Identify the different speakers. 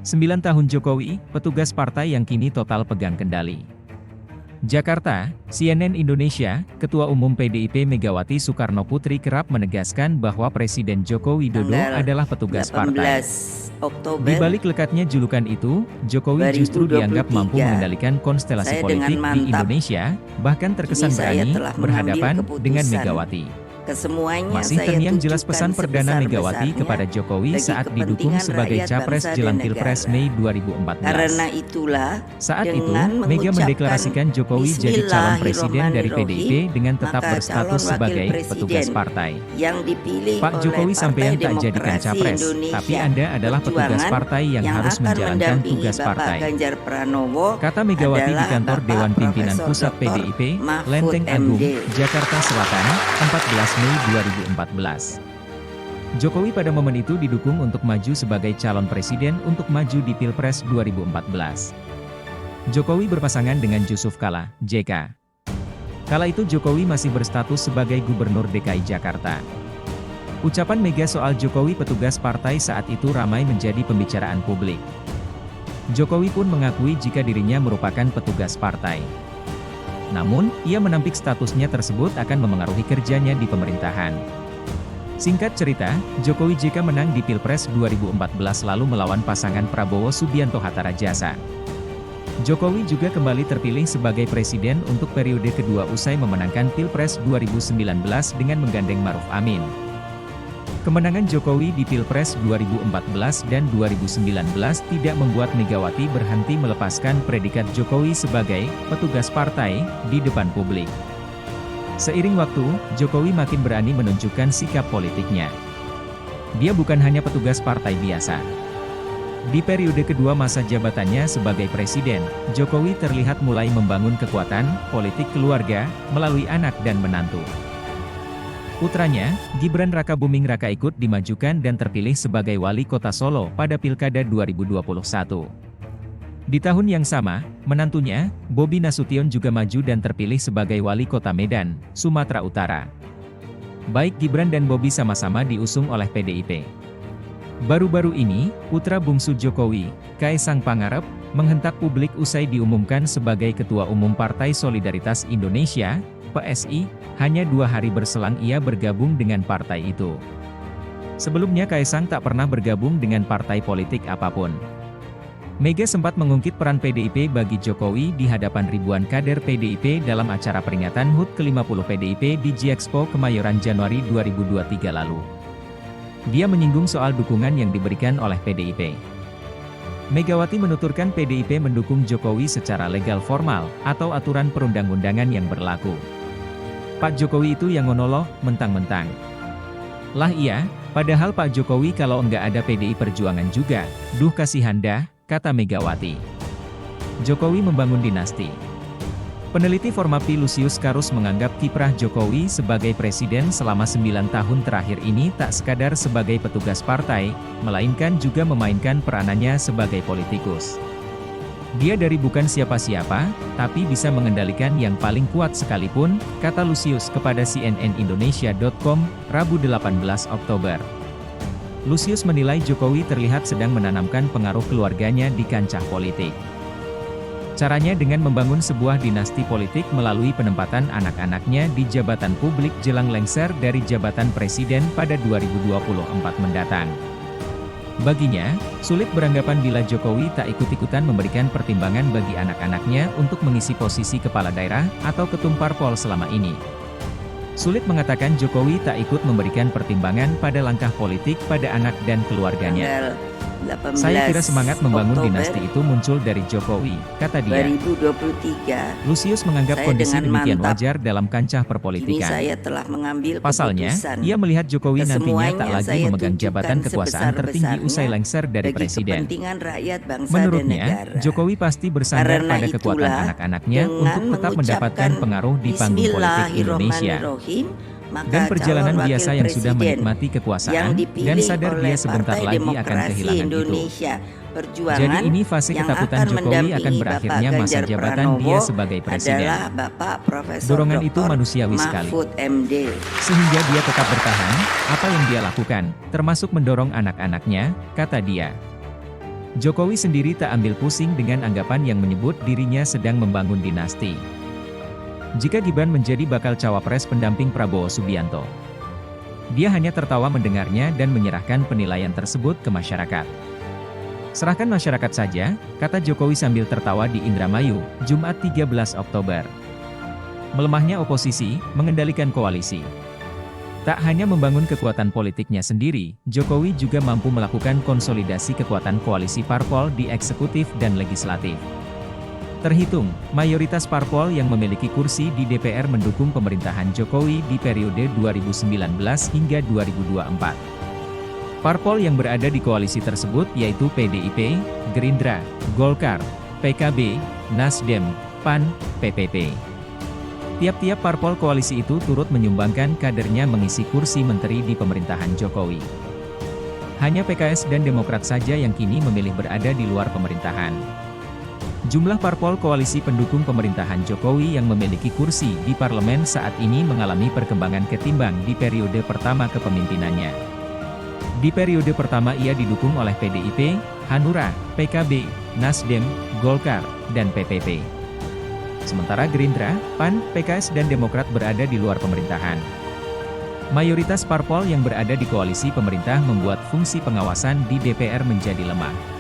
Speaker 1: 9 tahun Jokowi, petugas partai yang kini total pegang kendali. Jakarta, CNN Indonesia, Ketua Umum PDIP Megawati Soekarnoputri kerap menegaskan bahwa Presiden Joko Widodo adalah petugas partai.
Speaker 2: 18 Oktober
Speaker 1: Di balik lekatnya julukan itu, Jokowi justru dianggap mampu
Speaker 2: 2023,
Speaker 1: mengendalikan konstelasi
Speaker 2: saya
Speaker 1: politik
Speaker 2: dengan
Speaker 1: di
Speaker 2: mantap
Speaker 1: Indonesia, bahkan terkesan
Speaker 2: kini saya
Speaker 1: berani
Speaker 2: telah
Speaker 1: berhadapan
Speaker 2: mengambil
Speaker 1: dengan
Speaker 2: keputusan.
Speaker 1: Megawati.
Speaker 2: kesemuanya
Speaker 1: Masih
Speaker 2: saya
Speaker 1: terngiang jelas pesan
Speaker 2: tujukan
Speaker 1: perdana Megawati
Speaker 2: sebesar-besarnya
Speaker 1: kepada Jokowi
Speaker 2: bagi
Speaker 1: saat didukung
Speaker 2: kepentingan
Speaker 1: sebagai
Speaker 2: rakyat,
Speaker 1: capres
Speaker 2: bangsa,
Speaker 1: jelang
Speaker 2: dan
Speaker 1: Pilpres
Speaker 2: negara.
Speaker 1: Mei 2014.
Speaker 2: Karena itulah,
Speaker 1: Saat itu,
Speaker 2: dengan
Speaker 1: Mega
Speaker 2: mengucapkan
Speaker 1: mendeklarasikan Jokowi jadi calon presiden dari
Speaker 2: Bismillahirrohmanirrohim,
Speaker 1: PDIP dengan tetap
Speaker 2: maka
Speaker 1: berstatus
Speaker 2: calon wakil
Speaker 1: sebagai
Speaker 2: presiden
Speaker 1: petugas partai.
Speaker 2: yang dipilih
Speaker 1: Pak Jokowi
Speaker 2: oleh
Speaker 1: sampean
Speaker 2: Partai
Speaker 1: tak jadikan
Speaker 2: Demokrasi
Speaker 1: capres,
Speaker 2: Indonesia
Speaker 1: tapi Anda adalah petugas
Speaker 2: Perjuangan
Speaker 1: partai yang harus
Speaker 2: akan
Speaker 1: menjalankan
Speaker 2: mendampingi
Speaker 1: tugas
Speaker 2: Bapak
Speaker 1: partai.
Speaker 2: Ganjar Pranowo
Speaker 1: Kata Megawati di
Speaker 2: adalah
Speaker 1: kantor
Speaker 2: Bapak
Speaker 1: Dewan Pimpinan
Speaker 2: Profesor
Speaker 1: Pusat
Speaker 2: Dr.
Speaker 1: PDIP,
Speaker 2: Mahfud
Speaker 1: Lenteng Agung,
Speaker 2: MD.
Speaker 1: Jakarta Selatan, 14 Mei 2014. Jokowi pada momen itu didukung untuk maju sebagai calon presiden untuk maju di Pilpres 2014. Jokowi berpasangan dengan Jusuf Kalla, JK. Kala itu Jokowi masih berstatus sebagai Gubernur DKI Jakarta. Ucapan Mega soal Jokowi petugas partai saat itu ramai menjadi pembicaraan publik. Jokowi pun mengakui jika dirinya merupakan petugas partai. Namun, ia menampik statusnya tersebut akan memengaruhi kerjanya di pemerintahan. Singkat cerita, Jokowi JK menang di Pilpres 2014 lalu melawan pasangan Prabowo Subianto Hatta Rajasa. Jokowi juga kembali terpilih sebagai presiden untuk periode kedua usai memenangkan Pilpres 2019 dengan menggandeng Maruf Amin. Kemenangan Jokowi di Pilpres 2014 dan 2019 tidak membuat Megawati berhenti melepaskan predikat Jokowi sebagai petugas partai di depan publik. Seiring waktu, Jokowi makin berani menunjukkan sikap politiknya. Dia bukan hanya petugas partai biasa. Di periode kedua masa jabatannya sebagai presiden, Jokowi terlihat mulai membangun kekuatan politik keluarga melalui anak dan menantu. Putranya, Gibran Rakabuming Raka ikut dimajukan dan terpilih sebagai wali kota Solo pada Pilkada 2021. Di tahun yang sama, menantunya, Bobi Nasution juga maju dan terpilih sebagai wali kota Medan, Sumatera Utara. Baik Gibran dan Bobi sama-sama diusung oleh PDIP. Baru-baru ini, putra bungsu Jokowi, Kaesang Pangarep, menghentak publik usai diumumkan sebagai Ketua Umum Partai Solidaritas Indonesia, PSI, hanya 2 hari berselang ia bergabung dengan partai itu. Sebelumnya Kaesang tak pernah bergabung dengan partai politik apapun. Mega sempat mengungkit peran PDIP bagi Jokowi di hadapan ribuan kader PDIP dalam acara peringatan HUT ke-50 PDIP di G-Expo Kemayoran Januari 2023 lalu. Dia menyinggung soal dukungan yang diberikan oleh PDIP. Megawati menuturkan PDIP mendukung Jokowi secara legal formal, atau aturan perundang-undangan yang berlaku. Pak Jokowi itu yang ngono loh, mentang-mentang. Lah iya, padahal Pak Jokowi kalau enggak ada PDI Perjuangan juga, duh kasihan dah, kata Megawati. Jokowi membangun dinasti. Peneliti Formapi Lusius Karus menganggap kiprah Jokowi sebagai presiden selama 9 tahun terakhir ini tak sekadar sebagai petugas partai, melainkan juga memainkan peranannya sebagai politikus. Dia dari bukan siapa-siapa, tapi bisa mengendalikan yang paling kuat sekalipun, kata Lusius kepada cnnindonesia.com, Rabu 18 Oktober. Lusius menilai Jokowi terlihat sedang menanamkan pengaruh keluarganya di kancah politik. Caranya dengan membangun sebuah dinasti politik melalui penempatan anak-anaknya di jabatan publik jelang lengser dari jabatan presiden pada 2024 mendatang. Baginya, sulit beranggapan bila Jokowi tak ikut-ikutan memberikan pertimbangan bagi anak-anaknya untuk mengisi posisi kepala daerah atau ketum parpol selama ini. Sulit mengatakan Jokowi tak ikut memberikan pertimbangan pada langkah politik pada anak dan keluarganya. Saya kira semangat membangun
Speaker 2: Oktober
Speaker 1: dinasti itu muncul dari Jokowi, kata dia.
Speaker 2: 2023,
Speaker 1: Lusius menganggap
Speaker 2: saya
Speaker 1: kondisi
Speaker 2: dengan
Speaker 1: demikian
Speaker 2: mantap
Speaker 1: wajar dalam kancah
Speaker 2: kini
Speaker 1: perpolitikan.
Speaker 2: saya telah mengambil
Speaker 1: Pasalnya,
Speaker 2: keputusan.
Speaker 1: ia melihat Jokowi nantinya tak
Speaker 2: Kesemuanya
Speaker 1: lagi
Speaker 2: saya
Speaker 1: memegang
Speaker 2: tunjukkan
Speaker 1: jabatan kekuasaan tertinggi usai
Speaker 2: sebesar-besarnya
Speaker 1: lengser dari
Speaker 2: bagi
Speaker 1: presiden.
Speaker 2: kepentingan rakyat, bangsa, dan
Speaker 1: Menurutnya,
Speaker 2: negara.
Speaker 1: Jokowi pasti bersandar
Speaker 2: Karena
Speaker 1: pada kekuatan
Speaker 2: itulah,
Speaker 1: anak-anaknya
Speaker 2: dengan
Speaker 1: untuk tetap mendapatkan
Speaker 2: mengucapkan
Speaker 1: pengaruh di panggung politik Indonesia.
Speaker 2: Bismillahirrohmanirrohim, maka
Speaker 1: Dan perjalanan
Speaker 2: calon
Speaker 1: biasa
Speaker 2: wakil
Speaker 1: yang sudah
Speaker 2: presiden
Speaker 1: menikmati
Speaker 2: yang
Speaker 1: kekuasaan,
Speaker 2: dipilih
Speaker 1: dan sadar
Speaker 2: oleh
Speaker 1: dia sebentar
Speaker 2: Partai
Speaker 1: lagi akan
Speaker 2: Demokrasi
Speaker 1: kehilangan itu.
Speaker 2: Indonesia Perjuangan
Speaker 1: Jadi ini fase
Speaker 2: yang
Speaker 1: ketakutan
Speaker 2: akan
Speaker 1: Jokowi akan
Speaker 2: mendampingi
Speaker 1: berakhirnya
Speaker 2: Bapak
Speaker 1: masa
Speaker 2: Ganjar
Speaker 1: jabatan
Speaker 2: Pranowo
Speaker 1: dia sebagai presiden.
Speaker 2: adalah Bapak Profesor
Speaker 1: Dorongan itu
Speaker 2: Dr.
Speaker 1: manusiawi sekali.
Speaker 2: Mahfud MD.
Speaker 1: Sehingga dia tetap bertahan, apa yang dia lakukan, termasuk mendorong anak-anaknya, kata dia. Jokowi sendiri tak ambil pusing dengan anggapan yang menyebut dirinya sedang membangun dinasti. Jika Gibran menjadi bakal cawapres pendamping Prabowo Subianto, dia hanya tertawa mendengarnya dan menyerahkan penilaian tersebut ke masyarakat. Serahkan masyarakat saja, kata Jokowi sambil tertawa di Indramayu, Jumat 13 Oktober. Melemahnya oposisi, mengendalikan koalisi. Tak hanya membangun kekuatan politiknya sendiri, Jokowi juga mampu melakukan konsolidasi kekuatan koalisi parpol di eksekutif dan legislatif. Terhitung, mayoritas parpol yang memiliki kursi di DPR mendukung pemerintahan Jokowi di periode 2019 hingga 2024. Parpol yang berada di koalisi tersebut yaitu PDIP, Gerindra, Golkar, PKB, Nasdem, PAN, PPP. Tiap-tiap parpol koalisi itu turut menyumbangkan kadernya mengisi kursi menteri di pemerintahan Jokowi. Hanya PKS dan Demokrat saja yang kini memilih berada di luar pemerintahan. Jumlah parpol koalisi pendukung pemerintahan Jokowi yang memiliki kursi di parlemen saat ini mengalami perkembangan ketimbang di periode pertama kepemimpinannya. Di periode pertama ia didukung oleh PDIP, Hanura, PKB, Nasdem, Golkar, dan PPP. Sementara Gerindra, PAN, PKS dan Demokrat berada di luar pemerintahan. Mayoritas parpol yang berada di koalisi pemerintah membuat fungsi pengawasan di DPR menjadi lemah.